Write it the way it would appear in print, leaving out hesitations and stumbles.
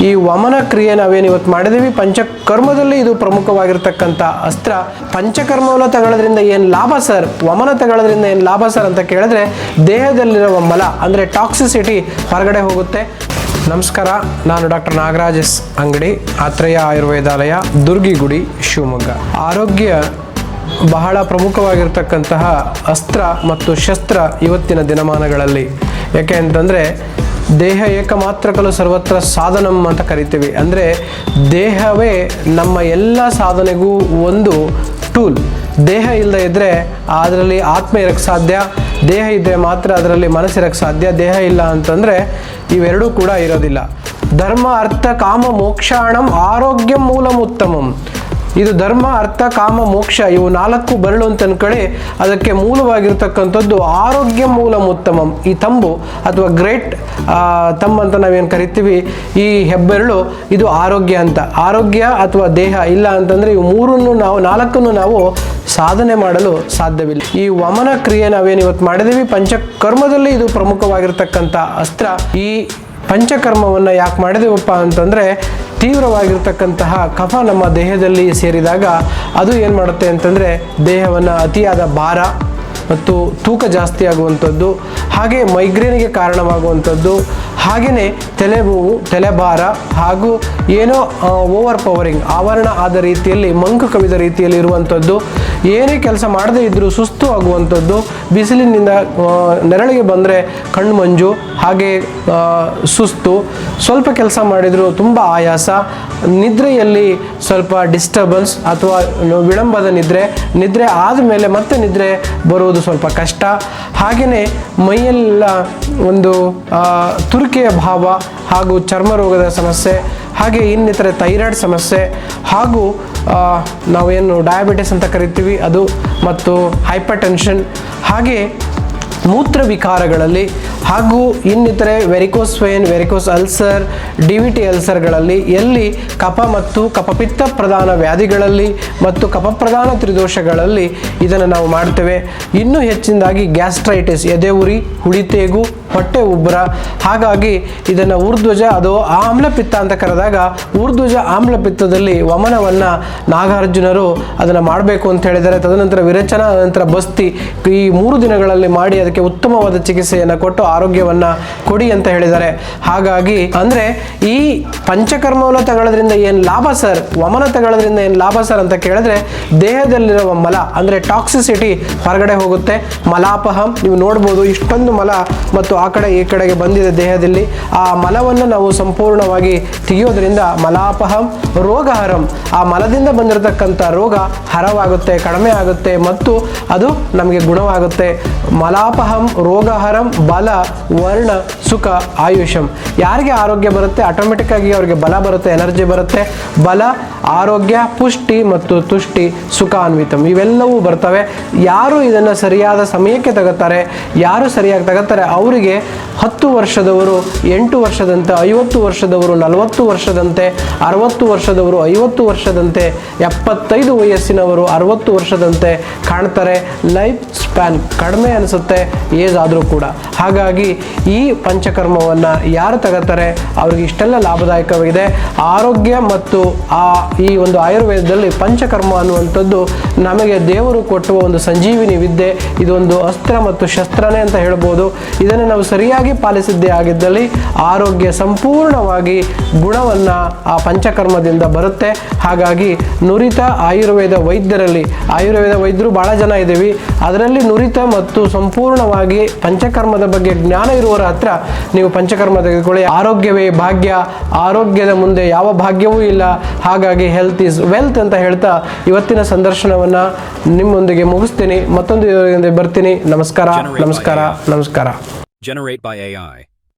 ಈ ವಮನ ಕ್ರಿಯೆ ನಾವೇನು ಇವತ್ತು ಮಾಡಿದೀವಿ, ಪಂಚಕರ್ಮದಲ್ಲಿ ಇದು ಪ್ರಮುಖವಾಗಿರ್ತಕ್ಕಂಥ ಅಸ್ತ್ರ. ಪಂಚಕರ್ಮವನ್ನು ತಗೊಳ್ಳೋದ್ರಿಂದ ಏನು ಲಾಭ ಸರ್, ವಮನ ತಗೊಳ್ಳೋದ್ರಿಂದ ಏನು ಲಾಭ ಸರ್ ಅಂತ ಕೇಳಿದ್ರೆ ದೇಹದಲ್ಲಿರುವ ಮಲ ಅಂದರೆ ಟಾಕ್ಸಿಸಿಟಿ ಹೊರಗಡೆ ಹೋಗುತ್ತೆ. ನಮಸ್ಕಾರ, ನಾನು ಡಾಕ್ಟರ್ ನಾಗರಾಜ್ ಎಸ್ ಅಂಗಡಿ, ಆತ್ರೇಯ ಆಯುರ್ವೇದಾಲಯ, ದುರ್ಗಿಗುಡಿ, ಶಿವಮೊಗ್ಗ. ಆರೋಗ್ಯ ಬಹಳ ಪ್ರಮುಖವಾಗಿರ್ತಕ್ಕಂತಹ ಅಸ್ತ್ರ ಮತ್ತು ಶಸ್ತ್ರ ಇವತ್ತಿನ ದಿನಮಾನಗಳಲ್ಲಿ. ಯಾಕೆ ಅಂತಂದರೆ ದೇಹ ಏಕಮಾತ್ರ ಕಲು ಸರ್ವತ್ರ ಸಾಧನಂ ಅಂತ ಕರಿತೀವಿ. ಅಂದರೆ ದೇಹವೇ ನಮ್ಮ ಎಲ್ಲ ಸಾಧನೆಗೂ ಒಂದು ಟೂಲ್. ದೇಹ ಇಲ್ಲದೆ ಇದ್ದರೆ ಅದರಲ್ಲಿ ಆತ್ಮ ಇರೋಕ್ಕೆ ಸಾಧ್ಯ, ದೇಹ ಇದ್ದರೆ ಮಾತ್ರ ಅದರಲ್ಲಿ ಮನಸ್ಸಿರೋಕ್ಕೆ ಸಾಧ್ಯ. ದೇಹ ಇಲ್ಲ ಅಂತಂದರೆ ಇವೆರಡೂ ಕೂಡ ಇರೋದಿಲ್ಲ. ಧರ್ಮ ಅರ್ಥ ಕಾಮ ಮೋಕ್ಷಾಣಂ ಆರೋಗ್ಯ ಮೂಲಂ ಉತ್ತಮಂ. ಇದು ಧರ್ಮ ಅರ್ಥ ಕಾಮ ಮೋಕ್ಷ ಇವು 4 ಬರಳು ಅಂತ ಅನ್ಕೊಳ್ಳಿ. ಅದಕ್ಕೆ ಮೂಲವಾಗಿರ್ತಕ್ಕಂಥದ್ದು ಆರೋಗ್ಯ ಮೂಲಂ ಉತ್ತಮಂ. ಈ ತಂಬು ಅಥವಾ ಗ್ರೇಟ್ ತಂಬು ಅಂತ ನಾವೇನು ಕರಿತೀವಿ, ಈ ಹೆಬ್ಬೆರಳು ಇದು ಆರೋಗ್ಯ ಅಂತ. ಆರೋಗ್ಯ ಅಥವಾ ದೇಹ ಇಲ್ಲ ಅಂತಂದರೆ ಇವು 4 ನಾವು ಸಾಧನೆ ಮಾಡಲು ಸಾಧ್ಯವಿಲ್ಲ. ಈ ವಮನ ಕ್ರಿಯೆ ನಾವೇನು ಇವತ್ತು ಮಾಡಿದೀವಿ, ಪಂಚಕರ್ಮದಲ್ಲಿ ಇದು ಪ್ರಮುಖವಾಗಿರ್ತಕ್ಕಂಥ ಅಸ್ತ್ರ. ಈ ಪಂಚಕರ್ಮವನ್ನು ಯಾಕೆ ಮಾಡಿದೀವಪ್ಪ ಅಂತಂದರೆ ತೀವ್ರವಾಗಿರ್ತಕ್ಕಂತಹ ಕಫ ನಮ್ಮ ದೇಹದಲ್ಲಿ ಸೇರಿದಾಗ ಅದು ಏನು ಮಾಡುತ್ತೆ ಅಂತಂದರೆ ದೇಹವನ್ನು ಅತಿಯಾದ ಭಾರ ಮತ್ತು ತೂಕ ಜಾಸ್ತಿ ಆಗುವಂಥದ್ದು, ಹಾಗೆ ಮೈಗ್ರೇನ್ಗೆ ಕಾರಣವಾಗುವಂಥದ್ದು, ಹಾಗೆಯೇ ತಲೆನೋವು, ತಲೆಭಾರ ಹಾಗೂ ಏನೋ ಓವರ್ ಪವರಿಂಗ್ ಆವರಣ ಆದ ರೀತಿಯಲ್ಲಿ ಮಂಕು ಕವಿದ ರೀತಿಯಲ್ಲಿ ಇರುವಂಥದ್ದು, ಏನೇ ಕೆಲಸ ಮಾಡದೇ ಇದ್ದರೂ ಸುಸ್ತು ಆಗುವಂಥದ್ದು, ಬಿಸಿಲಿನಿಂದ ನೆರಳಿಗೆ ಬಂದರೆ ಕಣ್ಣು ಮಂಜು, ಹಾಗೆ ಸುಸ್ತು, ಸ್ವಲ್ಪ ಕೆಲಸ ಮಾಡಿದರೂ ತುಂಬ ಆಯಾಸ, ನಿದ್ರೆಯಲ್ಲಿ ಸ್ವಲ್ಪ ಡಿಸ್ಟರ್ಬೆನ್ಸ್ ಅಥವಾ ವಿಳಂಬದ ನಿದ್ರೆ ಆದಮೇಲೆ ಮತ್ತೆ ನಿದ್ರೆ ಬರುವುದು ಸ್ವಲ್ಪ ಕಷ್ಟ, ಹಾಗೆಯೇ ಮೈಯೆಲ್ಲ ಒಂದು ತುರಿಕೆಯ ಭಾವ ಹಾಗೂ ಚರ್ಮ ರೋಗದ ಸಮಸ್ಯೆ, ಹಾಗೆ ಇನ್ನಿತರೆ ಥೈರಾಯ್ಡ್ ಸಮಸ್ಯೆ, ಹಾಗೂ ನಾವೇನು ಡಯಾಬಿಟಿಸ್ ಅಂತ ಕರಿತೀವಿ ಅದು, ಮತ್ತು ಹೈಪರ್ ಟೆನ್ಷನ್, ಹಾಗೆ ಮೂತ್ರ ವಿಕಾರಗಳಲ್ಲಿ, ಹಾಗೂ ಇನ್ನಿತರೆ varicose vane, varicose ulcer, DVT ಅಲ್ಸರ್ಗಳಲ್ಲಿ, ಎಲ್ಲಿ ಕಫ ಮತ್ತು ಕಫಪಿತ್ತ ಪ್ರಧಾನ ವ್ಯಾಧಿಗಳಲ್ಲಿ ಮತ್ತು ಕಫಪ್ರಧಾನ ತ್ರಿದೋಷಗಳಲ್ಲಿ ಇದನ್ನು ನಾವು ಮಾಡ್ತೇವೆ. ಇನ್ನೂ ಹೆಚ್ಚಿನದಾಗಿ ಗ್ಯಾಸ್ಟ್ರೈಟಿಸ್, ಎದೆ ಉರಿ, ಹುಳಿತೇಗು, ಹೊಟ್ಟೆ ಉಬ್ಬರ, ಹಾಗಾಗಿ ಇದನ್ನು ಊರ್ಧ್ವಜ ಅದು ಆಮ್ಲಪಿತ್ತ ಅಂತ ಕರೆದಾಗ ಊರ್ಧ್ವಜ ಆಮ್ಲಪಿತ್ತದಲ್ಲಿ ವಮನವನ್ನು ನಾಗಾರ್ಜುನರು ಅದನ್ನು ಮಾಡಬೇಕು ಅಂತ ಹೇಳಿದ್ದಾರೆ. ತದನಂತರ ವಿರೇಚನ, ನಂತರ ಬಸ್ತಿ, ಈ 3 ದಿನಗಳಲ್ಲಿ ಮಾಡಿ ಅದಕ್ಕೆ ಉತ್ತಮವಾದ ಚಿಕಿತ್ಸೆಯನ್ನು ಕೊಟ್ಟು ಆರೋಗ್ಯವನ್ನು ಕೊಡಿ ಅಂತ ಹೇಳಿದ್ದಾರೆ. ಹಾಗಾಗಿ ಅಂದರೆ ಈ ಪಂಚಕರ್ಮವನ್ನು ತಗೊಳ್ಳೋದ್ರಿಂದ ಏನು ಲಾಭ ಸರ್, ವಮನ ತಗೊಳ್ಳೋದ್ರಿಂದ ಏನು ಲಾಭ ಸರ್ ಅಂತ ಕೇಳಿದ್ರೆ ದೇಹದಲ್ಲಿರುವ ಮಲ ಅಂದರೆ ಟಾಕ್ಸಿಸಿಟಿ ಹೊರಗಡೆ ಹೋಗುತ್ತೆ. ಮಲಾಪಹಂ, ನೀವು ನೋಡ್ಬೋದು ಇಷ್ಟೊಂದು ಮಲ ಮತ್ತು ಆ ಕಡೆ ಈ ಕಡೆಗೆ ಬಂದಿದೆ ದೇಹದಲ್ಲಿ. ಆ ಮಲವನ್ನು ನಾವು ಸಂಪೂರ್ಣವಾಗಿ ತೆಗೆಯೋದ್ರಿಂದ ಮಲಾಪಹಂ ರೋಗಹರಂ, ಆ ಮಲದಿಂದ ಬಂದಿರತಕ್ಕಂಥ ರೋಗ ಹರವಾಗುತ್ತೆ, ಕಡಿಮೆ ಆಗುತ್ತೆ ಮತ್ತು ಅದು ನಮಗೆ ಗುಣವಾಗುತ್ತೆ. ಮಲಾಪಹಂ ರೋಗಹರಂ ಬಲ ವರ್ಣ ಸುಖ ಆಯುಷಂ. ಯಾರಿಗೆ ಆರೋಗ್ಯ ಬರುತ್ತೆ ಆಟೋಮೆಟಿಕ್ ಆಗಿ ಅವರಿಗೆ ಬಲ ಬರುತ್ತೆ, ಎನರ್ಜಿ ಬರುತ್ತೆ. ಬಲ, ಆರೋಗ್ಯ, ಪುಷ್ಟಿ ಮತ್ತು ತುಷ್ಟಿ, ಸುಖಾನ್ವಿತಂ ಇವೆಲ್ಲವೂ ಬರ್ತವೆ. ಯಾರು ಇದನ್ನು ಸರಿಯಾದ ಸಮಯಕ್ಕೆ ತಗೋತಾರೆ, ಯಾರು ಸರಿಯಾಗಿ ತಗೋತಾರೆ ಅವರಿಗೆ 10 ವರ್ಷದವರು 8 ವರ್ಷದಂತೆ, 50 ವರ್ಷದವರು 40 ವರ್ಷದಂತೆ, 60 ವರ್ಷದವರು 50 ವರ್ಷದಂತೆ, 75 ವಯಸ್ಸಿನವರು 60 ವರ್ಷದಂತೆ ಕಾಣ್ತಾರೆ. ಲೈಫ್ ಸ್ಪ್ಯಾನ್ ಕಡಿಮೆ ಅನಿಸುತ್ತೆ ಏಜ್ ಆದರೂ ಕೂಡ. ಹಾಗಾಗಿ ಈ ಪಂಚಕರ್ಮವನ್ನು ಯಾರು ತಗೋತಾರೆ ಅವ್ರಿಗೆ ಇಷ್ಟೆಲ್ಲ ಲಾಭದಾಯಕವಾಗಿದೆ. ಆರೋಗ್ಯ ಮತ್ತು ಈ ಒಂದು ಆಯುರ್ವೇದದಲ್ಲಿ ಪಂಚಕರ್ಮ ಅನ್ನುವಂಥದ್ದು ನಮಗೆ ದೇವರು ಕೊಟ್ಟುವ ಒಂದು ಸಂಜೀವಿನಿ ವಿದ್ಯೆ. ಇದೊಂದು ಅಸ್ತ್ರ ಮತ್ತು ಶಸ್ತ್ರನೇ ಅಂತ ಹೇಳ್ಬೋದು. ಇದನ್ನು ನಾವು ಸರಿಯಾಗಿ ಪಾಲಿಸಿದ್ದೇ ಆಗಿದ್ದಲ್ಲಿ ಆರೋಗ್ಯ ಸಂಪೂರ್ಣವಾಗಿ ಗುಣವನ್ನು ಆ ಪಂಚಕರ್ಮದಿಂದ ಬರುತ್ತೆ. ಹಾಗಾಗಿ ನುರಿತ ಆಯುರ್ವೇದ ವೈದ್ಯರಲ್ಲಿ, ಆಯುರ್ವೇದ ವೈದ್ಯರು ಭಾಳ ಜನ ಇದ್ದೀವಿ, ಅದರಲ್ಲಿ ನುರಿತ ಮತ್ತು ಸಂಪೂರ್ಣವಾಗಿ ಪಂಚಕರ್ಮದ ಬಗ್ಗೆ ಜ್ಞಾನ ಇರುವವರ ಹತ್ರ ನೀವು ಪಂಚಕರ್ಮ ತೆಗೆದುಕೊಳ್ಳಿ. ಆರೋಗ್ಯವೇ ಭಾಗ್ಯ, ಆರೋಗ್ಯದ ಮುಂದೆ ಯಾವ ಭಾಗ್ಯವೂ ಇಲ್ಲ. ಹಾಗಾಗಿ ಹೆಲ್ತ್ ಈಸ್ ವೆಲ್ತ್ ಅಂತ ಹೇಳ್ತಾ ಇವತ್ತಿನ ಸಂದರ್ಶನವನ್ನು ನಿಮ್ಮೊಂದಿಗೆ ಮುಗಿಸ್ತೀನಿ. ಮತ್ತೊಂದು ಬರ್ತೀನಿ. ನಮಸ್ಕಾರ. Generate by AI.